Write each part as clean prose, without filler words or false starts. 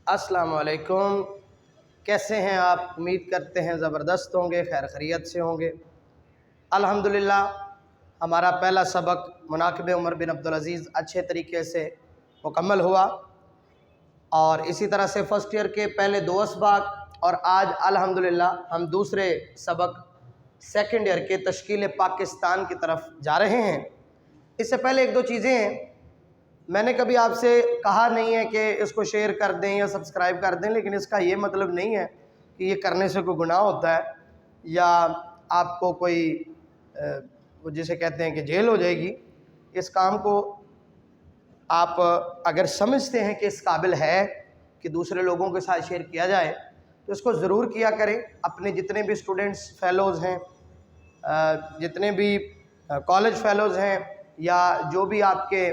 अस्सलाम वालेकुम। कैसे हैं आप? उम्मीद करते हैं ज़बरदस्त होंगे, खैर खैरियत से होंगे। अल्हम्दुलिल्लाह हमारा पहला सबक मुनाकिब उमर बिन अब्दुल अज़ीज़ अच्छे तरीके से मुकम्मल हुआ और इसी तरह से फ़र्स्ट ईयर के पहले 2 असबाक और आज अल्हम्दुलिल्लाह हम दूसरे सबक सेकंड ईयर के तश्कील पाकिस्तान की तरफ जा रहे हैं। इससे पहले एक दो चीज़ें हैं। मैंने कभी आपसे कहा नहीं है कि इसको शेयर कर दें या सब्सक्राइब कर दें, लेकिन इसका ये मतलब नहीं है कि ये करने से कोई गुनाह होता है या आपको कोई वो जिसे कहते हैं कि जेल हो जाएगी। इस काम को आप अगर समझते हैं कि इस काबिल है कि दूसरे लोगों के साथ शेयर किया जाए तो इसको ज़रूर किया करें। अपने जितने भी स्टूडेंट्स फ़ेलोज़ हैं, जितने भी कॉलेज फ़ेलोज़ हैं या जो भी आपके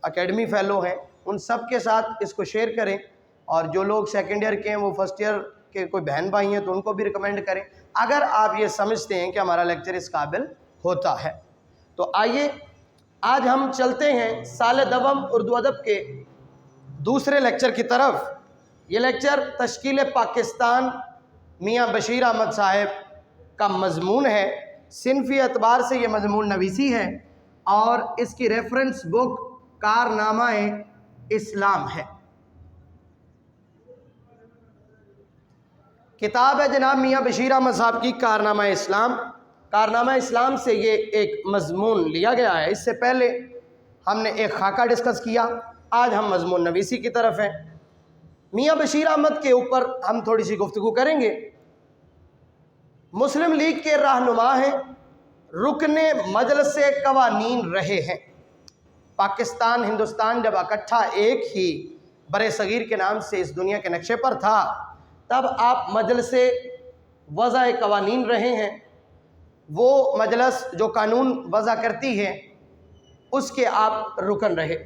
एकेडमी फ़ेलो हैं, उन सब के साथ इसको शेयर करें। और जो लोग सेकेंड ईयर के हैं वो फर्स्ट ईयर के कोई बहन भाई हैं तो उनको भी रिकमेंड करें अगर आप ये समझते हैं कि हमारा लेक्चर इस काबिल होता है। तो आइए आज हम चलते हैं साल दवम उर्दू अदब के दूसरे लेक्चर की तरफ। ये लेक्चर तश्कील पाकिस्तान मियाँ बशीर अहमद साहब का मज़मून है। सिनफ़ी एतबार से ये मज़मून नवीसी है और इसकी रेफरेंस बुक कारनामा-ए इस्लाम है। किताब है जनाब मियाँ बशीर अहमद साहब की कारनामा-ए इस्लाम। कारनामा इस्लाम से ये एक मज़मून लिया गया है। इससे पहले हमने एक खाका डिस्कस किया, आज हम मज़मून नवीसी की तरफ हैं। मियाँ बशीर अहमद के ऊपर हम थोड़ी सी गुफ्तगू करेंगे। मुस्लिम लीग के रहनुमा हैं, रुकने मजलिस-ए कवानीन रहे हैं। पाकिस्तान हिंदुस्तान जब इकट्ठा एक ही बरे सगीर के नाम से इस दुनिया के नक्शे पर था, तब आप मजलिस-ए वज़ा कवानीन रहे हैं। वो मजलिस जो कानून वज़ा करती है उसके आप रुकन रहे।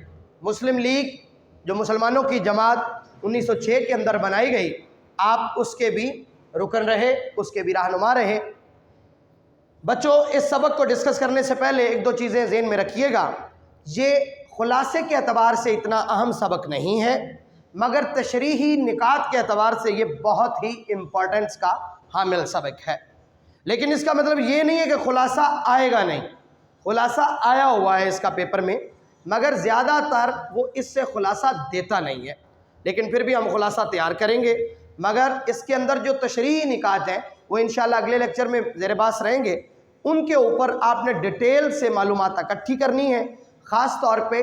मुस्लिम लीग जो मुसलमानों की जमात 1906 के अंदर बनाई गई, आप उसके भी रुकन रहे, उसके भी रहनुमा रहे। बच्चों, इस सबक को डिस्कस करने से पहले एक दो चीज़ें ज़हन में रखिएगा। ये खुलासे के एतबार से इतना अहम सबक नहीं है, मगर तशरीही निकात के एतबार से ये बहुत ही इम्पोर्टेंस का हामिल सबक है। लेकिन इसका मतलब ये नहीं है कि खुलासा आएगा नहीं। खुलासा आया हुआ है इसका पेपर में, मगर ज़्यादातर वो इससे खुलासा देता नहीं है। लेकिन फिर भी हम खुलासा तैयार करेंगे। मगर इसके अंदर जो तशरीही निकात हैं वो इंशाल्लाह अगले लेक्चर में ज़ेर बास रहेंगे। उनके ऊपर आपने डिटेल से मालूमात इकट्ठी करनी है। ख़ास तौर पे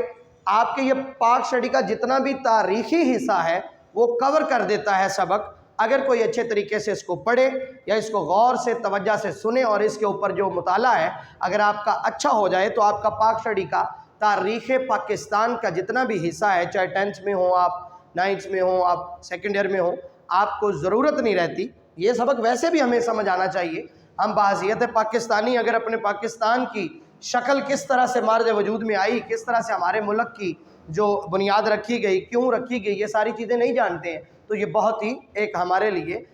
आपके ये पाक स्टडी का जितना भी तारीख़ी हिस्सा है वो कवर कर देता है सबक। अगर कोई अच्छे तरीके से इसको पढ़े या इसको गौर से तवज्जो से सुने और इसके ऊपर जो मुताला है अगर आपका अच्छा हो जाए तो आपका पाक स्टडी का तारीख़ पाकिस्तान का जितना भी हिस्सा है, चाहे 10th में हो आप, 9th में हो आप, सेकेंड ईयर में हो, आपको ज़रूरत नहीं रहती। ये सबक वैसे भी हमें समझ आना चाहिए। हम बाहसियत पाकिस्तानी अगर अपने पाकिस्तान की शक्ल किस तरह से मार्ज वजूद में आई, किस तरह से हमारे मुल्क की जो बुनियाद रखी गई, क्यों रखी गई, ये सारी चीज़ें नहीं जानते हैं तो ये बहुत ही एक हमारे लिए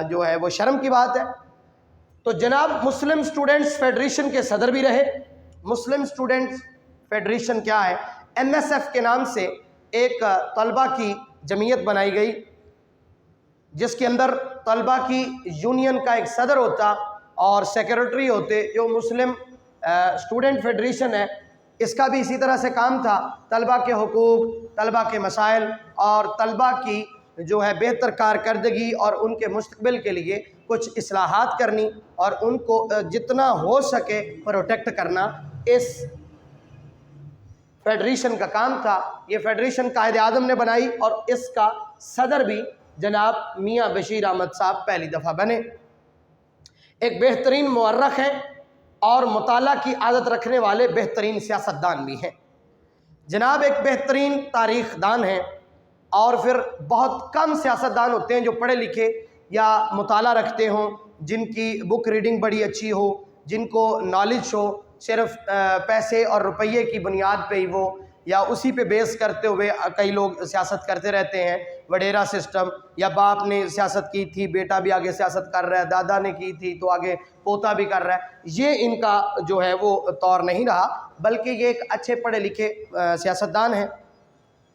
जो है वो शर्म की बात है। तो जनाब मुस्लिम स्टूडेंट्स फेडरेशन के सदर भी रहे। मुस्लिम स्टूडेंट्स फेडरेशन क्या है? MSF के नाम से एक तलबा की जमीयत बनाई गई जिसके अंदर तलबा की यूनियन का एक सदर होता और सेक्रेटरी होते। जो मुस्लिम स्टूडेंट फेडरेशन है इसका भी इसी तरह से काम था, तलबा के हुकूक, तलबा के मसाइल और तलबा की जो है बेहतर कारकर्दगी और उनके मुस्तकबिल के लिए कुछ इस्लाहात करनी और उनको जितना हो सके प्रोटेक्ट करना इस फेडरेशन का काम था। ये फेडरेशन कायद आज़म ने बनाई और इसका सदर भी जनाब मियाँ बशीर अहमद साहब पहली दफ़ा बने। एक बेहतरीन मुअर्रख हैं और मुताला की आदत रखने वाले बेहतरीन सियासतदान भी हैं। जनाब एक बेहतरीन तारीख़ दान हैं और फिर बहुत कम सियासतदान होते हैं जो पढ़े लिखे या मुताला रखते हों, जिनकी बुक रीडिंग बड़ी अच्छी हो, जिनको नॉलेज हो, सिर्फ पैसे और रुपये की बुनियाद पे ही वो या उसी पे बेस करते हुए कई लोग सियासत करते रहते हैं। वडेरा सिस्टम या बाप ने सियासत की थी, बेटा भी आगे सियासत कर रहा है, दादा ने की थी तो आगे पोता भी कर रहा है। ये इनका जो है वो तौर नहीं रहा, बल्कि ये एक अच्छे पढ़े लिखे सियासतदान हैं।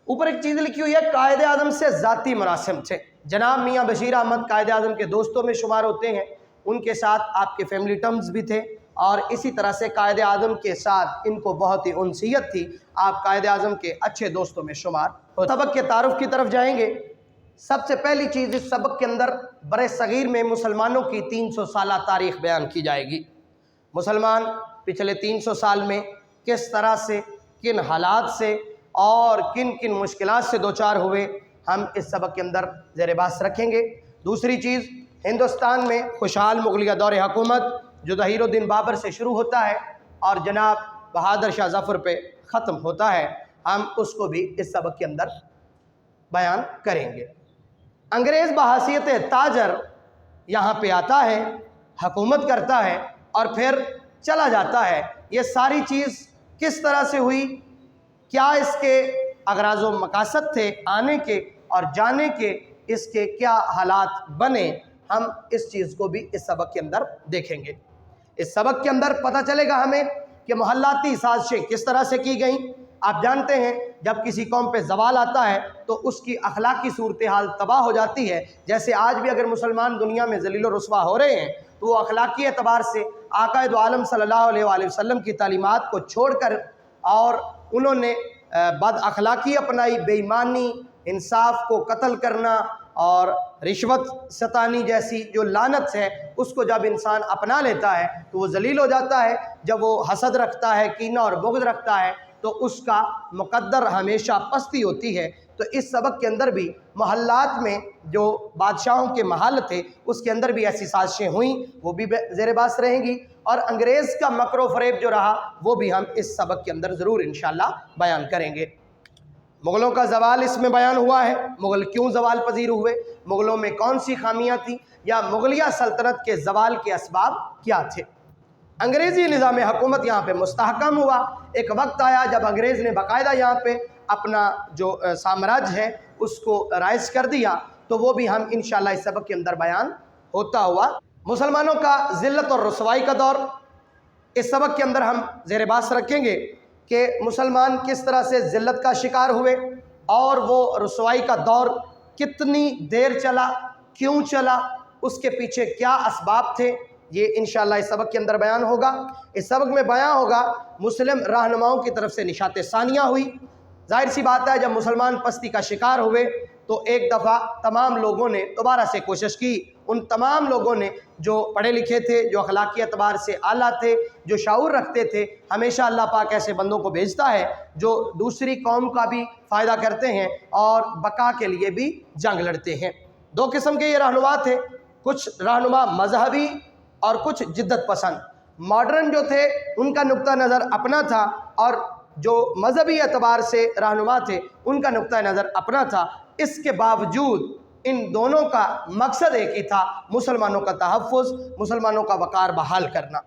ऊपर एक चीज़ लिखी हुई है, कायद आज़म से ज़ाती मरासिम थे। जनाब मियाँ बशीर अहमद कायद आज़म के दोस्तों में शुमार होते हैं, उनके साथ आपके फैमिली टर्म्स भी थे और इसी तरह से कायद आज़म के साथ इनको बहुत ही उनसीयत थी। आप कायद आज़म के अच्छे दोस्तों में शुमार हो। सबक के तारुफ की तरफ जाएंगे। सबसे पहली चीज़ इस सबक के अंदर बरे सगीर में मुसलमानों की 300 साल तारीख़ बयान की जाएगी। मुसलमान पिछले 300 साल में किस तरह से, किन हालात से और किन किन मुश्किलात से दो चार हुए, हम इस सबक के अंदर ज़ेर बास रखेंगे। दूसरी चीज़, हिंदुस्तान में खुशहाल मुगलिया दौर हुकूमत जो ज़हीरुद्दीन बाबर से शुरू होता है और जनाब बहादुर शाह ज़फ़र पे ख़त्म होता है, हम उसको भी इस सबक के अंदर बयान करेंगे। अंग्रेज़ बहैसियत ताजर यहाँ पे आता है, हुकूमत करता है और फिर चला जाता है। ये सारी चीज़ किस तरह से हुई, क्या इसके अगराज़ व मकासद थे आने के और जाने के, इसके क्या हालात बने, हम इस चीज़ को भी इस सबक के अंदर देखेंगे। इस सबक के अंदर पता चलेगा हमें कि मोहल्लाती साजिशें किस तरह से की गईं। आप जानते हैं जब किसी कौम पे ज़वाल आता है तो उसकी अखलाकी सूरत हाल तबाह हो जाती है। जैसे आज भी अगर मुसलमान दुनिया में ज़लील व रुस्वा हो रहे हैं तो वो अखलाकी एतबार से आक़ाए दो आलम सल्लल्लाहु अलैहि वसल्लम की तालीमात को छोड़कर और उन्होंने बद अखलाकी अपनाई, बेईमानी, इंसाफ को कत्ल करना और रिश्वत सतानी जैसी जो लानत है उसको जब इंसान अपना लेता है तो वो जलील हो जाता है। जब वो हसद रखता है, कीना और बुग़्ज़ रखता है तो उसका मुक़द्दर हमेशा पस्ती होती है। तो इस सबक के अंदर भी मोहल्लात में जो बादशाहों के महल थे उसके अंदर भी ऐसी साजिशें हुई, वो भी ज़ेर बास रहेंगी। और अंग्रेज़ का मकर व फ़रेब जो रहा वो भी हम इस सबक के अंदर ज़रूर इंशाअल्लाह बयान करेंगे। मुग़लों का ज़वाल इसमें बयान हुआ है, मुग़ल क्यों ज़वाल पजीर हुए, मुग़लों में कौन सी खामियाँ थी, या मुग़लिया सल्तनत के ज़वाल के असबाब क्या थे। अंग्रेज़ी निज़ाम हुकूमत यहाँ पे मुस्तहकम हुआ। एक वक्त आया जब अंग्रेज़ ने बाकायदा यहाँ पे अपना जो साम्राज्य है उसको राइज कर दिया, तो वो भी हम इंशाअल्लाह इस सबक के अंदर बयान होता हुआ। मुसलमानों का ज़िल्लत और रुसवाई का दौर, इस सबक के अंदर हम ज़ेर बास रखेंगे कि मुसलमान किस तरह से ज़िल्लत का शिकार हुए और वो रुसवाई का दौर कितनी देर चला, क्यों चला, उसके पीछे क्या असबाब थे, ये इंशाअल्लाह इस सबक के अंदर बयान होगा। इस सबक में बयान होगा मुस्लिम रहनुमाओं की तरफ से निशात सानिया हुई। जाहिर सी बात है जब मुसलमान पस्ती का शिकार हुए तो एक दफ़ा तमाम लोगों ने दोबारा से कोशिश की। उन तमाम लोगों ने जो पढ़े लिखे थे, जो अखलाकी एतबार से आला थे, जो शाऊर रखते थे, हमेशा अल्लाह पाक ऐसे बंदों को भेजता है जो दूसरी कौम का भी फ़ायदा करते हैं और बका के लिए भी जंग लड़ते हैं। दो किस्म के ये रहनुमा थे, कुछ रहनुमा मजहबी और कुछ जिद्दत पसंद। मॉडर्न जो थे उनका नुक्ता नज़र अपना था और जो मजहबी एतबार से रहनुमा थे उनका नुक्ता नज़र अपना था। इसके बावजूद इन दोनों का मकसद एक ही था, मुसलमानों का तहफ़्फ़ुज़, मुसलमानों का वक़ार बहाल करना।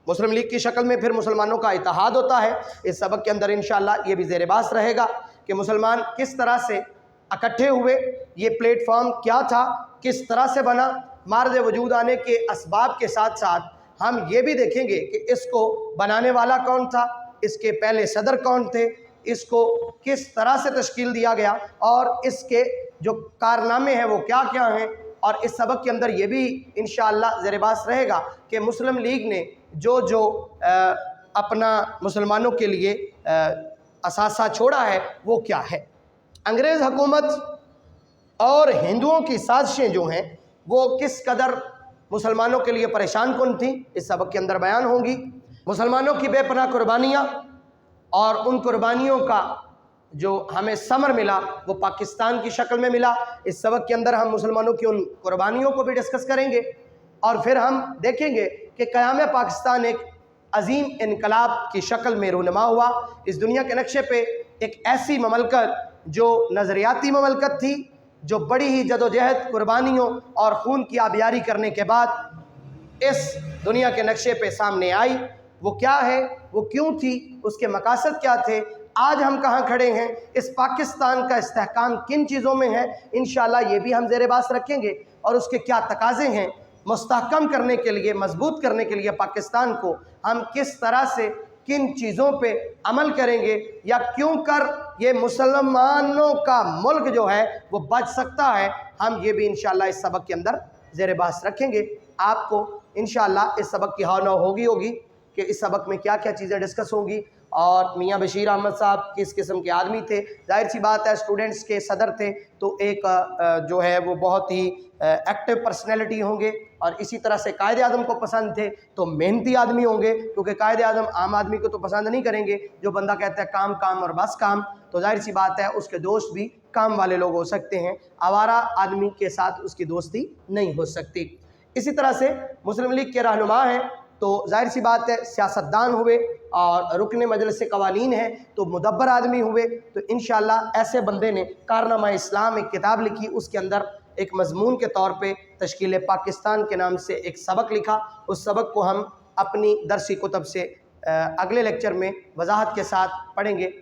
मुस्लिम लीग की शक्ल में फिर मुसलमानों का इत्तेहाद होता है। इस सबक के अंदर इंशाअल्लाह ये भी ज़ेर बास रहेगा कि मुसलमान किस तरह से इकट्ठे हुए, ये प्लेटफॉर्म क्या था, किस तरह से बना, मार्ज़ वजूद आने के असबाब के साथ साथ हम ये भी देखेंगे कि इसको बनाने वाला कौन था, इसके पहले सदर कौन थे, इसको किस तरह से तश्कील दिया गया और इसके जो कारनामे हैं वो क्या क्या हैं। और इस सबक के अंदर ये भी इंशाअल्लाह ज़ेर बास रहेगा कि मुस्लिम लीग ने जो अपना मुसलमानों के लिए असासा छोड़ा है वो क्या है। अंग्रेज़ हुकूमत और हिंदुओं की साजिशें जो हैं वो किस कदर मुसलमानों के लिए परेशान कुन थी, इस सबक के अंदर बयान होंगी। मुसलमानों की बेपनाह कुर्बानियाँ और उन कुर्बानियों का जो हमें समर मिला वो पाकिस्तान की शक्ल में मिला। इस सबक के अंदर हम मुसलमानों की उन कुर्बानियों को भी डिस्कस करेंगे और फिर हम देखेंगे कि क़याम पाकिस्तान एक अजीम इनकलाब की शक्ल में रूनुमा हुआ। इस दुनिया के नक्शे पे एक ऐसी ममलकत जो नज़रियाती ममलकत थी, जो बड़ी ही जदोजहद, कुर्बानियों और खून की आबियारी करने के बाद इस दुनिया के नक्शे पे सामने आई। वो क्या है, वो क्यों थी, उसके मकासद क्या थे, आज हम कहाँ खड़े हैं, इस पाकिस्तान का इस्तेहकाम किन चीज़ों में है, इंशाअल्लाह ये भी हम ज़ेर बास रखेंगे और उसके क्या तकाज़े हैं। मुस्तहकम करने के लिए, मजबूत करने के लिए पाकिस्तान को हम किस तरह से किन चीज़ों पे अमल करेंगे या क्यों कर ये मुसलमानों का मुल्क जो है वो बच सकता है, हम ये भी इंशाअल्लाह इस सबक के अंदर ज़ेर बहस रखेंगे। आपको इंशाअल्लाह इस सबक की हाव होगी कि इस सबक में क्या क्या चीज़ें डिस्कस होंगी और मियाँ बशीर अहमद साहब किस किस्म के आदमी थे। जाहिर सी बात है स्टूडेंट्स के सदर थे तो एक जो है वो बहुत ही एक्टिव पर्सनैलिटी होंगे, और इसी तरह से कायद आज़म को पसंद थे तो मेहनती आदमी होंगे, क्योंकि कायद आज़म आम आदमी को तो पसंद नहीं करेंगे। जो बंदा कहता है काम काम और बस काम, तो जाहिर सी बात है उसके दोस्त भी काम वाले लोग हो सकते हैं, आवारा आदमी के साथ उसकी दोस्ती नहीं हो सकती। इसी तरह से मुस्लिम लीग के रहनुमा हैं तो जाहिर सी बात है सियासतदान हुए, और रुकन मजलिस कवानीन है तो मुदब्बर आदमी हुए। तो इंशाअल्लाह ऐसे बंदे ने कारनामा इस्लाम एक किताब लिखी, उसके अंदर एक मजमून के तौर पे तश्कील पाकिस्तान के नाम से एक सबक लिखा। उस सबक को हम अपनी दरसी कुतब से अगले लेक्चर में वजाहत के साथ पढ़ेंगे।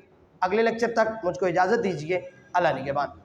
अगले लेक्चर तक मुझको इजाज़त दीजिए। अल्लाह निगहबान।